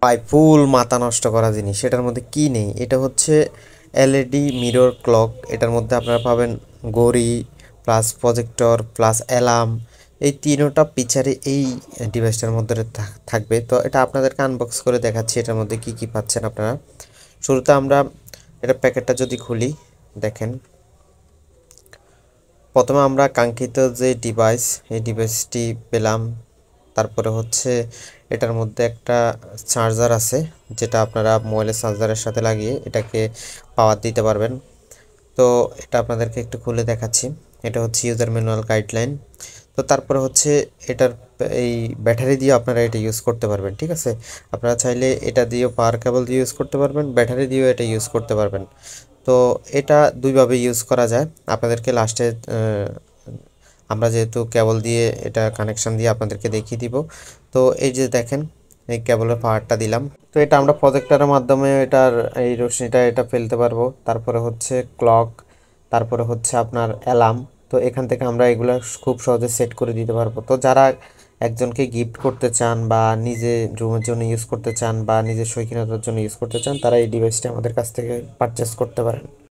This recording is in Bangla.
ভাই ফুল মাথা নষ্ট করা জিনিস, এটার মধ্যে কি নেই? এটা হচ্ছে এলইডি মিরর ক্লক। এটার মধ্যে আপনারা পাবেন ঘড়ি প্লাস প্রজেক্টর প্লাস অ্যালার্ম, এই তিনোটা ফিচারে এই ডিভাইসটার মধ্যে থাকবে। তো এটা আপনাদেরকে আনবক্স করে দেখাচ্ছি এটার মধ্যে কি কি পাচ্ছেন আপনারা। শুরুতে আমরা এটা প্যাকেটটা যদি খুলি, দেখেন প্রথমে আমরা কাঙ্ক্ষিত যে ডিভাইস, এই ডিভাইসটি পেলাম। তারপরে হচ্ছে এটার মধ্যে একটা চার্জার আছে, যেটা আপনারা মোবাইলের চার্জারের সাথে লাগিয়ে এটাকে পাওয়ার দিতে পারবেন। তো এটা আপনাদেরকে একটু খুলে দেখাচ্ছি। এটা হচ্ছে ইউজার ম্যানুয়াল গাইডলাইন। তো তারপরে হচ্ছে এটার এই ব্যাটারি দিয়ে আপনারা এটা ইউজ করতে পারবেন, ঠিক আছে? আপনারা চাইলে এটা দিয়েও পাওয়ার কেবল দিয়ে ইউজ করতে পারবেন, ব্যাটারি দিয়েও এটা ইউজ করতে পারবেন। তো এটা দুইভাবে ইউজ করা যায়। আপনাদেরকে লাস্টে আমরা যেহেতু কেবল দিয়ে এটা কানেকশন দিয়ে আপনাদেরকে দেখিয়ে দিব। তো এই যে দেখেন, এই কেবলের পাওয়ারটা দিলাম। তো এটা আমরা প্রজেক্টরের মাধ্যমে এটার এই রশ্মিটা এটা ফেলতে পারবো। তারপরে হচ্ছে ক্লক, তারপরে হচ্ছে আপনার অ্যালার্ম। তো এখান থেকে আমরা এগুলো খুব সহজে সেট করে দিতে পারবো। তো যারা একজনকে গিফট করতে চান বা নিজে রুমের জন্য ইউজ করতে চান বা নিজের শৌখিনতার জন্য ইউজ করতে চান, তারা এই ডিভাইসটি আমাদের কাছ থেকে পারচেস করতে পারেন।